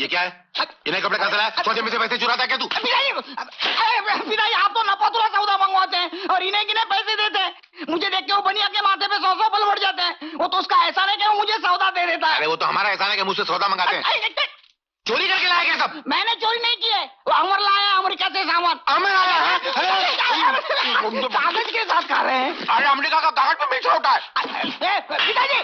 ये क्या है? इन्हें कपड़े कहाँ से लाया? सौदे में से पैसे चुराता है क्या तू? पिताजी आप तो नपतुला सौदा मंगवाते हैं और इन्हें किन्हें पैसे देते हैं। मुझे देख के वो बनिया के माथे पे 100 बल बढ़ जाते हैं। वो तो उसका एहसान है कि वो मुझे सौदा दे देता है। अरे वो तो हमारा एहसान है कि मुझसे सौदा मंगाते हैं। चोरी करके लाया क्या सब? मैंने चोरी नहीं की है, वो अमर लाया अमेरिका से सामान। अमर आया है? कागज के साथ खा रहे हैं। अरे अमेरिका का कागज पे मीठा होता है। पिताजी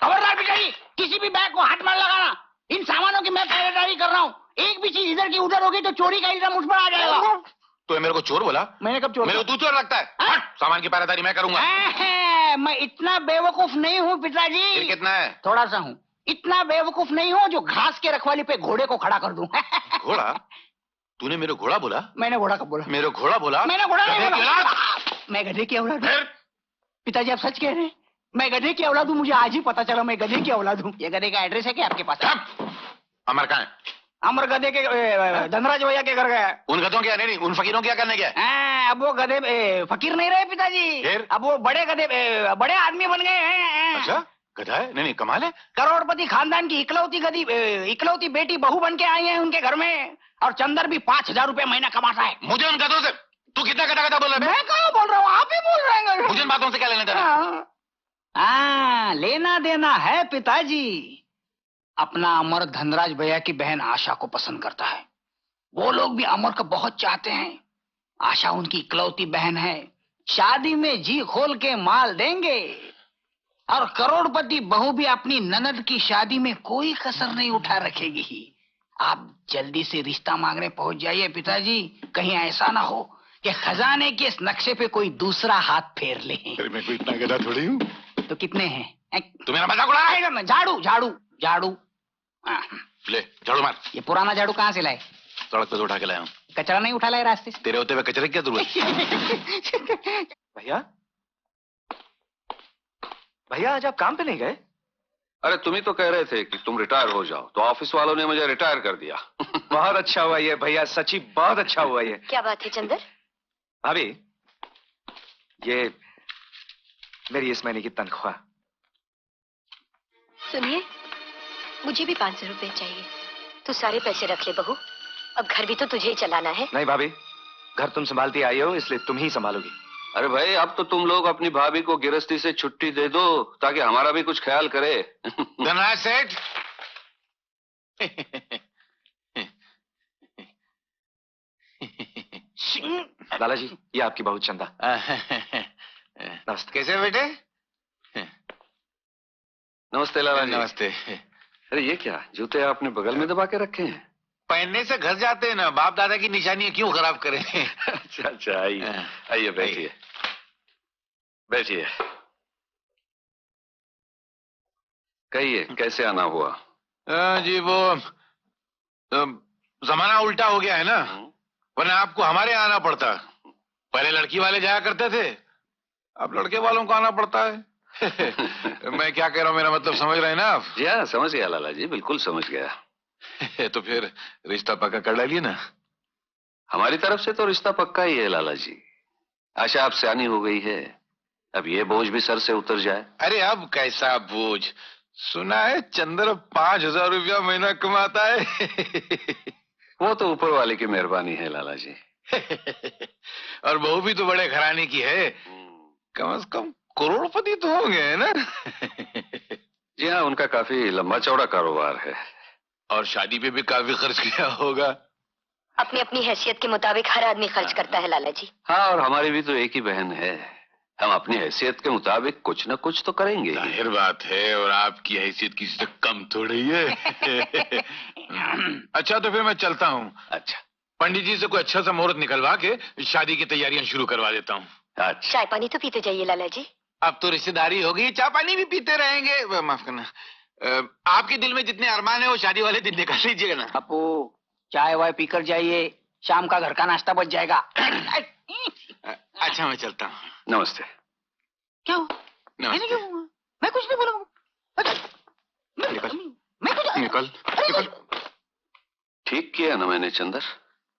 खबरदार पिताजी, किसी भी बैग को हाथ में लगाना। इन सामानों की मैं पहरेदारी कर रहा हूँ। एक भी चीज इधर की उधर होगी तो चोरी का इल्जाम मुझ पर आ जाएगा। तो मेरे को चोर बोला? मैंने कब चोर? मेरे को तू चोर लगता है? हट, सामान की पहरेदारी मैं करूंगा। मैं इतना बेवकूफ नहीं हूँ पिताजी। फिर कितना है? थोड़ा सा हूँ। इतना बेवकूफ नहीं हूँ जो घास के रखवाली पे घोड़े को खड़ा कर दूं। घोड़ा? तूने मेरे घोड़ा बोला? मैंने घोड़ा कब बोला? मेरे घोड़ा बोला? मैंने घोड़ा नहीं बोला। मैं गधे की औलाद हूँ। पिताजी आप सच कह रहे हैं? मैं गधे की औलाद हूँ? मुझे आज ही पता चला मैं गधे की औलाद हूँ। ये गधे का एड्रेस है क्या आपके पास? अमर कहाँ है? अमर गधे के धनराज भैया के घर गया। उन गधों क्या? नहीं उन फकीरों क्या करने गया? अब वो गधे फकीर नहीं रहे पिताजी। अब वो बड़े गधे बड़े आदमी बन गए हैं। अच्छा गधा है? नहीं कमाल है। करोड़पति खानदान की इकलौती बेटी बहू बन के आई है उनके घर में। और चंदर भी 5,000 रुपए महीना कमाता है। मुझे उन गधों से तू कितना गधा गधा बोल रहा है? मैं कहाँ बोल रहा हूँ, आप ही बोल रहे हैं। मुझे इन बातों से क्या लेना देना? लेना देना है पिताजी। अपना अमर धनराज भैया की बहन आशा को पसंद करता है। वो लोग भी अमर को बहुत चाहते हैं। आशा उनकी इकलौती बहन है। शादी में जी खोल के माल देंगे। और करोड़पति बहू भी अपनी ननद की शादी में कोई कसर नहीं उठा रखेगी। आप जल्दी से रिश्ता मांगने पहुंच जाइए पिताजी। कहीं ऐसा ना हो कि खजाने के इस नक्शे पे कोई दूसरा हाथ फेर ले। मैं कोई इतना गधा थोड़ी हूँ। तो कितने हैं? तू मेरा मजाक उड़ा रहा है? झाड़ू झाड़ू झाड़ू। ले झाड़ू मार। ये पुराना झाड़ू कहाँ से लाए? सड़क पे से उठा के लाया हूँ। कचरा नहीं उठा लाए रास्ते से? तेरे होते हुए कचरे की क्या जरूरत? भैया आज आप काम पे नहीं गए? अरे तुम ही तो कह रहे थे कि तुम रिटायर हो जाओ, तो ऑफिस वालों ने मुझे रिटायर कर दिया। बहुत अच्छा हुआ ये भैया, सच्ची बहुत अच्छा हुआ ये। क्या बात है चंदर? भाभी ये मेरी इस महीने की तनख्वाह। सुनिए, मुझे भी 500 रुपए चाहिए। तू सारे पैसे रख ले बहू। अब घर भी तो तुझे ही चलाना है। नहीं भाभी, घर तुम संभालती आई हो इसलिए तुम ही संभालोगी। अरे भाई अब तो तुम लोग अपनी भाभी को गिरस्ती से छुट्टी दे दो ताकि हमारा भी कुछ ख्याल करे। धनराज सेठ। लाला जी ये आपकी बहू चंदा। नमस्ते। कैसे बेटे? नमस्ते लाला जी। नमस्ते। अरे ये क्या जूते आपने बगल में दबा के रखे हैं? पहनने से घर जाते हैं ना, बाप दादा की निशानी क्यों खराब करें। अच्छा अच्छा आइए आइए बैठिए बैठिए। कहिए कैसे आना हुआ? जी वो जमाना उल्टा हो गया है ना, वरना आपको हमारे यहाँ आना पड़ता। पहले लड़की वाले जाया करते थे, अब लड़के वालों को आना पड़ता है। मैं क्या कह रहा हूँ, मेरा मतलब समझ रहे हैं ना आप? जी हाँ समझ गया लाला जी, बिल्कुल समझ गया। तो फिर रिश्ता पक्का कर डालिए ना। हमारी तरफ से तो रिश्ता पक्का ही है लाला जी। आशा अब सियानी हो गई है, अब ये बोझ भी सर से उतर जाए। अरे अब कैसा बोझ? सुना है चंद्र 5,000 रुपया महीना कमाता है। वो तो ऊपर वाले की मेहरबानी है लाला जी। और बहू भी तो बड़े घराने की है, कम से कम करोड़पति तो होंगे है ना? जी हाँ उनका काफी लंबा चौड़ा कारोबार है। और शादी पे भी काफी खर्च किया होगा। अपनी अपनी हैसियत के मुताबिक हर आदमी खर्च करता है लाला जी। हाँ और हमारी भी तो एक ही बहन है, हम अपनी हैसियत के मुताबिक कुछ न कुछ तो करेंगे। जाहिर बात है, और आपकी हैसियत किसी से कम थोड़ी है। अच्छा तो फिर मैं चलता हूँ। अच्छा पंडित जी से कोई अच्छा सा मुहूर्त निकलवा के शादी की तैयारियां शुरू करवा देता हूँ। अच्छा चाय पानी तो पीते जाइए लाला जी। अब तो रिश्तेदारी होगी, चाय पानी भी पीते रहेंगे। माफ करना, आपके दिल में जितने अरमान है वो शादी वाले दिन निकाल लीजिएगा ना। अपू चाय वाय पीकर जाइए, शाम का घर का नाश्ता बच जाएगा। अच्छा मैं चलता हूँ। नमस्ते। क्या हुआ? मैंने क्यों हुआ? मैं कुछ नहीं बोला। निकल निकल। ठीक किया ना मैंने चंदर?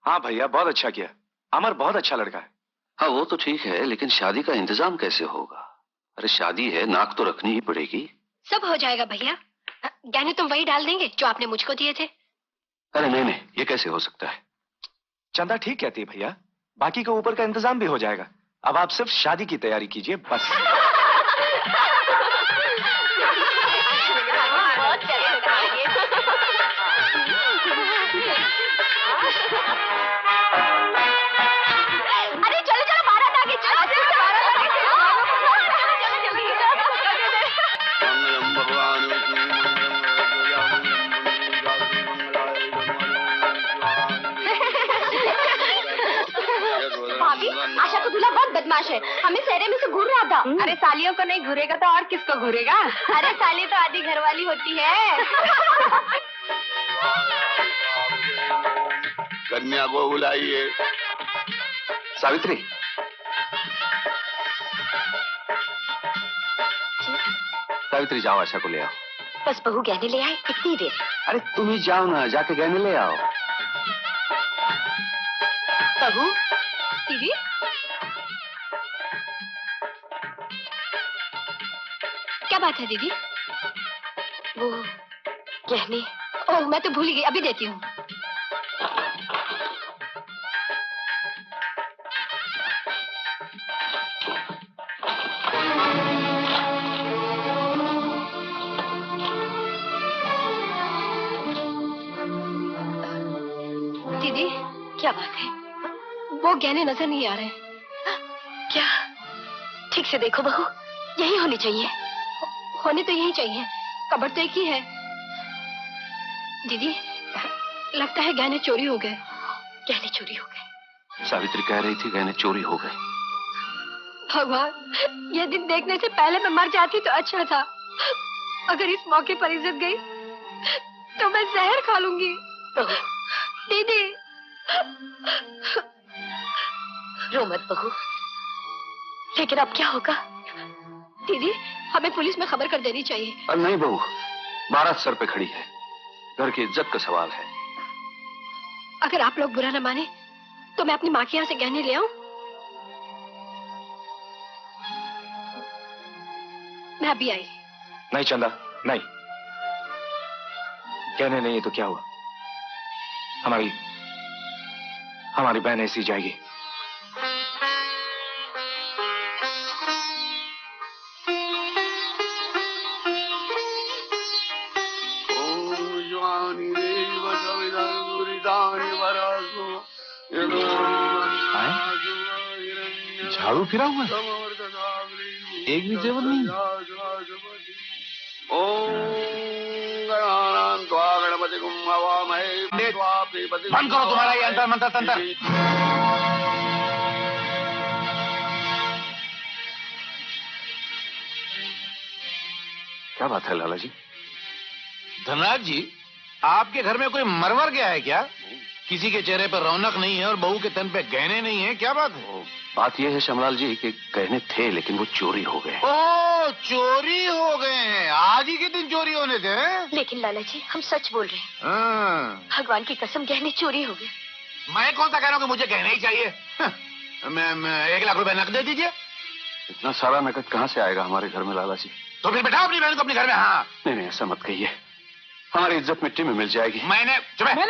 हाँ भैया बहुत अच्छा किया, अमर बहुत अच्छा लड़का है। हाँ वो तो ठीक है, लेकिन शादी का इंतजाम कैसे होगा? अरे शादी है, नाक तो रखनी ही पड़ेगी। सब हो जाएगा भैया। गहने तुम वही डाल देंगे जो आपने मुझको दिए थे। अरे नहीं नहीं, ये कैसे हो सकता है? चंदा ठीक कहती है भैया, बाकी के ऊपर का इंतजाम भी हो जाएगा। अब आप सिर्फ शादी की तैयारी कीजिए बस। अरे चलो चलो, बारात आ गई, चलो चलो भाभी, आशा को दूल्हा बहुत बदमाश है, हमें सहरे में से घूर रहा था। अरे सालियों को नहीं घूरेगा तो और किसको घूरेगा? अरे साली तो आधी घरवाली होती है। कन्या को बुलाइए। सावित्री, सावित्री जाओ, आशा को ले आओ। बस बहू गहने ले आए, इतनी देर। अरे तुम ही जाओ ना, जाके गहने ले आओ। बहू, दीदी, क्या बात है दीदी? वो गहने, ओह मैं तो भूल गई, अभी देती हूँ। दीदी, क्या बात है? वो गहने नजर नहीं आ रहे। क्या? ठीक से देखो बहू, यही होनी चाहिए। होने तो यही चाहिए, कब्र तो एक ही है। दीदी, लगता है गहने चोरी हो गए। गहने चोरी हो गए? सावित्री कह रही थी गहने चोरी हो गए। भगवान, ये दिन देखने से पहले मैं मर जाती तो अच्छा था। अगर इस मौके पर इज्जत गई तो मैं जहर खा लूंगी। दीदी, रो मत बहू, लेकिन अब क्या होगा? दीदी, हमें पुलिस में खबर कर देनी चाहिए। अरे नहीं बहू, बारात सर पे खड़ी है, घर की इज्जत का सवाल है। अगर आप लोग बुरा न माने तो मैं अपनी माँ के यहाँ से गहने ले आऊं? मैं अभी आई। नहीं चंदा, नहीं। कहने नहीं है तो क्या हुआ? हमारी बहन ऐसी जाएगी। झाड़ू फिरा हुआ, एक भी जेवर नहीं। बंद करो तुम्हारा ये अंतर मंत्र तंत्र। क्या बात है लाला जी? धनराज जी, आपके घर में कोई मरवर गया है क्या? किसी के चेहरे पर रौनक नहीं है और बहू के तन पे गहने नहीं है, क्या बात है? बात यह है श्यामलाल जी कि गहने थे लेकिन वो चोरी हो गए। ओ, चोरी हो गए हैं? आज ही के दिन चोरी होने थे? लेकिन लाला जी, हम सच बोल रहे हैं। भगवान की कसम, गहने चोरी हो गए। मैं कौन सा कह रहा हूँ कि मुझे गहने ही चाहिए? मैं 1 लाख रुपए नकद दे दीजिए। इतना सारा नकद कहाँ से आएगा हमारे घर में लाला जी? तो फिर बैठाओ अपनी बहन को अपने घर में। हाँ नहीं, ऐसा मत कहिए, हमारी इज्जत मिट्टी में मिल जाएगी। मैंने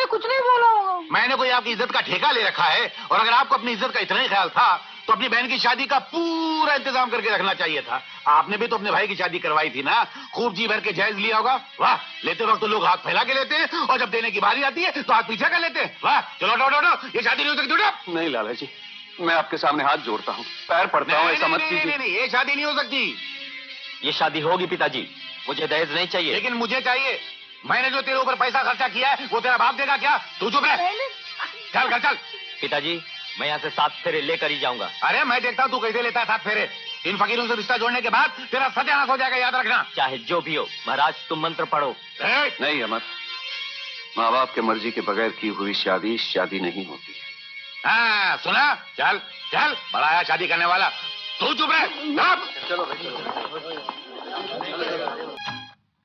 कुछ नहीं बोला। मैंने कोई आपकी इज्जत का ठेका ले रखा है, और अगर आपको अपनी इज्जत का इतना ही ख्याल था तो अपनी बहन की शादी का पूरा इंतजाम करके रखना चाहिए था। आपने भी तो अपने भाई की शादी करवाई थी ना, खूब जी भर के जायज लिया होगा। वाह, लेते वक्त तो लोग हाथ फैला के लेते हैं और जब देने की बारी आती है तो हाथ पीछे कर लेते हैं। वाह, चलो उठो, ये शादी नहीं हो सकती। नहीं लाला जी, मैं आपके सामने हाथ जोड़ता हूँ, पैर पड़ता हूँ, ऐसा मत कीजिए। नहीं, ये शादी नहीं हो सकती। ये शादी होगी पिताजी, मुझे दहेज नहीं चाहिए। लेकिन मुझे चाहिए। मैंने जो तेरे ऊपर पैसा खर्चा किया है वो तेरा बाप देगा क्या? तू चुप रह, चल घर चल। पिताजी, मैं यहाँ से 7 फेरे लेकर ही जाऊंगा। अरे मैं देखता हूँ तू कैसे लेता है 7 फेरे। इन फकीरों से रिश्ता जोड़ने के बाद तेरा सत्यानाश हो जाएगा, याद रखना। चाहे जो भी हो, महाराज तुम मंत्र पढ़ो। नहीं अमर, माँ बाप के मर्जी के बगैर की हुई शादी शादी नहीं होती। हाँ सुना, चल चल, बड़ा आया शादी करने वाला। तू चुप रह, चलो।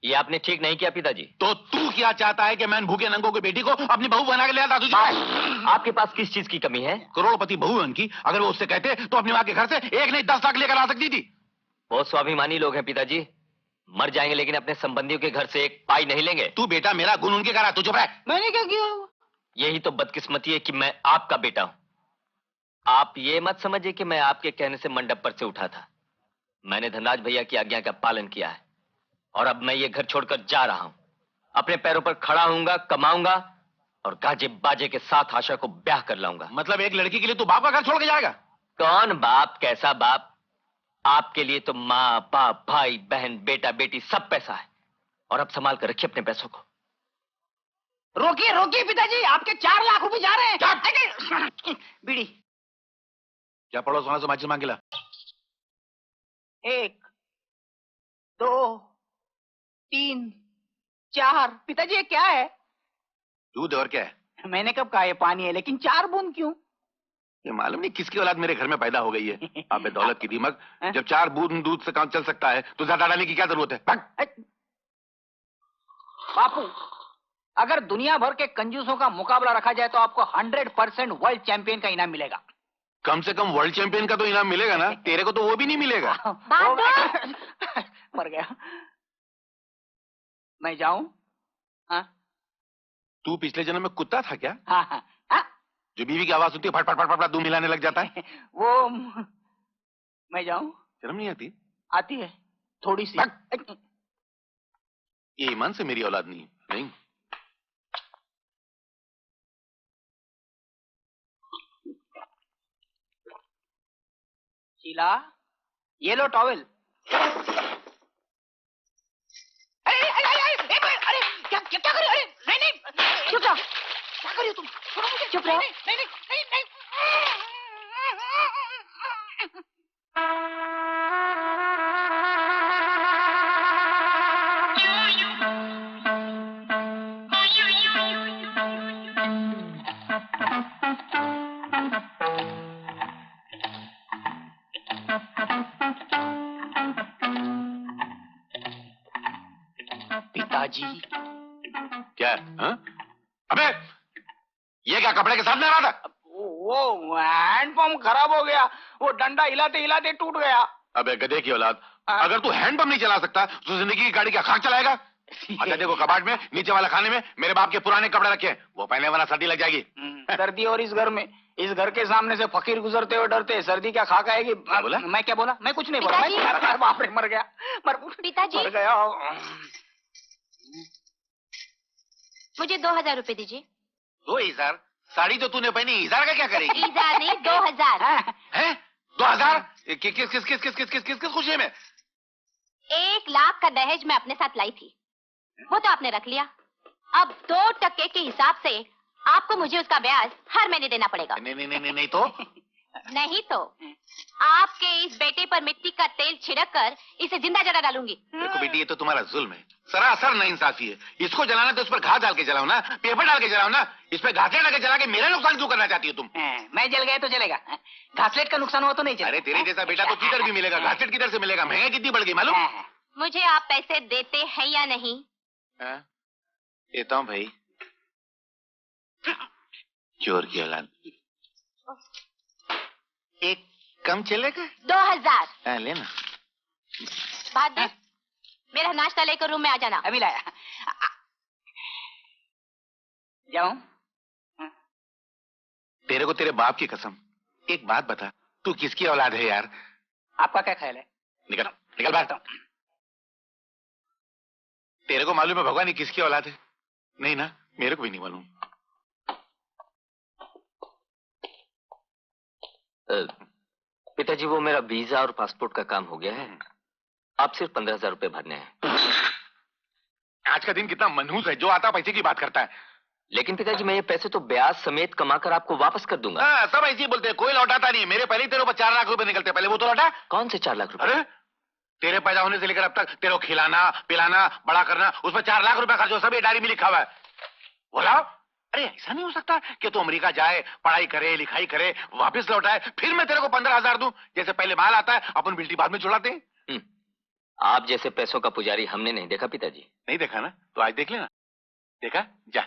ये आपने ठीक नहीं किया पिताजी। तो तू क्या चाहता है कि मैं भूखे नंगों की बेटी को अपनी बहू बना के ले आता? तुझे आपके पास किस चीज की कमी है? करोड़पति बहू है उनकी, अगर वो उससे कहते तो अपनी माँ के घर से 1 नहीं 10 लाख लेकर आ सकती थी। बहुत स्वाभिमानी लोग हैं पिताजी, मर जाएंगे लेकिन अपने संबंधियों के घर से एक पाई नहीं लेंगे। तू बेटा मेरा गुण उनके करा, तू चुप रह। मैंने क्या किया? यही तो बदकिस्मती है कि मैं आपका बेटा हूं। आप ये मत समझिए कि मैं आपके कहने से मंडप पर से उठा था। मैंने धनराज भैया की आज्ञा का पालन किया है और अब मैं ये घर छोड़कर जा रहा हूं। अपने पैरों पर खड़ा होऊंगा, कमाऊंगा और गाजे बाजे के साथ आशा को ब्याह कर लाऊंगा। मतलब एक लड़की के लिए तू बाप का घर छोड़ के जाएगा? कौन बाप, कैसा बाप? आपके लिए तो माँ बाप, भाई बहन, बेटा बेटी सब पैसा है। और अब संभाल कर रखिए अपने पैसों को। रोकिए रोकिए पिताजी, आपके 4 लाख रुपए जा रहे हैं। बीड़ी। क्या पड़ोस वाला से माचिस मांग के ला। 1 2 3 4। पिताजी ये क्या है? दूध है और क्या है? मैंने कब कहा ये पानी है, लेकिन 4 बूंद क्यों? ये मालूम नहीं किसकी औलाद मेरे घर में पैदा हो गई है। आप दौलत की दीमक, जब 4 बूंद दूध से काम चल सकता है तो ज्यादा डालने की क्या जरूरत है? बापू, अगर दुनिया भर के कंजूसों का मुकाबला रखा जाए तो आपको 100% वर्ल्ड चैंपियन का इनाम मिलेगा। कम से कम वर्ल्ड चैंपियन का तो इनाम मिलेगा ना। तेरे को तो वो भी नहीं मिलेगा। मर गया। मैं जाऊं? हाँ? तू पिछले जन्म में कुत्ता था क्या? हाँ हाँ हाँ? जो बीवी की आवाज सुनती है फट फट फट फट दूध मिलाने लग जाता है। वो मैं जाऊं? शर्म नहीं आती? आती है थोड़ी सी। ये ईमान से मेरी औलाद नहीं। नहीं शीला, ये लो टॉवेल। अरे अरे अरे अरे अरे क्या क्या कर रही हो? अरे नहीं नहीं, चुप रहो। क्या कर रही हो तुम? चुप रहो। नहीं नहीं नहीं नहीं। पिताजी। क्या है? हाँ? अबे ये क्या कपड़े के साथ में आ रहा था? वो हैंडपंप खराब हो गया, वो डंडा हिलाते हिलाते टूट गया। अबे गधे की औलाद, अगर तू हैंडपंप नहीं चला सकता तो जिंदगी की गाड़ी क्या खाक चलाएगा? अच्छा देखो कबाड़ में नीचे वाला खाने में मेरे बाप के पुराने कपड़े रखे हैं, वो पहने वरना सर्दी लग जाएगी। सर्दी और इस घर में, इस घर के सामने से फकीर गुजरते हुए डरते हैं, सर्दी क्या खाक आएगी? बोला? मैं क्या बोला? मैं कुछ नहीं बोला। मैं बाप रे मर गया। पिताजी मर गया। मुझे 2000 रुपए दीजिए। 2000? साड़ी तो तूने पहनी, 1000 का क्या करेगी? 1000 नहीं 2000। हैं? 2000? किस किस किस किस किस किस किस किस खुशी में? 1 लाख का दहेज मैं अपने साथ लाई थी, वो तो आपने रख लिया। अब 2% के हिसाब से आपको मुझे उसका ब्याज हर महीने देना पड़ेगा। नहीं नहीं नहीं नहीं तो? नहीं तो आपके इस बेटे पर मिट्टी का तेल छिड़क कर इसे जिंदा जला डालूंगी। देखो बेटी ये तो तुम्हारा जुल्म है, सरासर नाइंसाफी है। इसको जलाना तो इस पर घास डाल के जलाओ ना, पेपर डाल के जलाओ ना। इस पर घासलेट डाल के जला के मेरा नुकसान क्यों करना चाहती हो तुम? मैं जल गया तो चलेगा, घासलेट का नुकसान हुआ तो नहीं चलेगा। अरे तेरे जैसा बेटा तो किधर भी मिलेगा, घासलेट किधर से मिलेगा? महंगाई कितनी बढ़ गई मालूम? मुझे आप पैसे देते हैं या नहीं? देता हूँ भाई। चोर की औलाद। एक कम चलेगा? 2000। लेना। भाभी मेरा नाश्ता लेकर रूम में आ जाना। अभी लाया। जाऊं? तेरे को तेरे बाप की कसम एक बात बता, तू किसकी औलाद है यार? आपका क्या ख्याल है? निकल निकल बाहर। तेरे को मालूम है भगवान ये किसकी औलाद है? नहीं ना, मेरे को भी नहीं मालूम। पिताजी वो मेरा वीजा और पासपोर्ट का काम हो गया है, आप सिर्फ 15,000 रुपए भरने हैं। आज का दिन कितना मनहूस है, जो आता पैसे की बात करता है। लेकिन पिताजी मैं ये पैसे तो ब्याज समेत कमाकर आपको वापस कर दूंगा। सब ऐसे ही बोलते हैं, कोई लौटाता नहीं। मेरे पहले ही तेरे ऊपर 4 लाख रुपए निकलते, पहले वो तो लौटा। कौन से 4 लाख रुपए? अरे तेरे पैदा होने से लेकर अब तक तेरे को खिलाना पिलाना बड़ा करना, उस पर 4 लाख रुपए खर्च हो, सब ये डायरी में लिखा हुआ है। बोलाओ। अरे ऐसा नहीं हो सकता कि तू अमेरिका जाए, पढ़ाई करे लिखाई करे, वापस लौटाए, फिर मैं तेरे को 15,000 दूं। जैसे पहले माल आता है अपन बिल्टी बाद में छुड़ाते हैं। आप जैसे पैसों का पुजारी हमने नहीं देखा पिताजी। नहीं देखा ना, तो आज देख लेना। देखा? जा।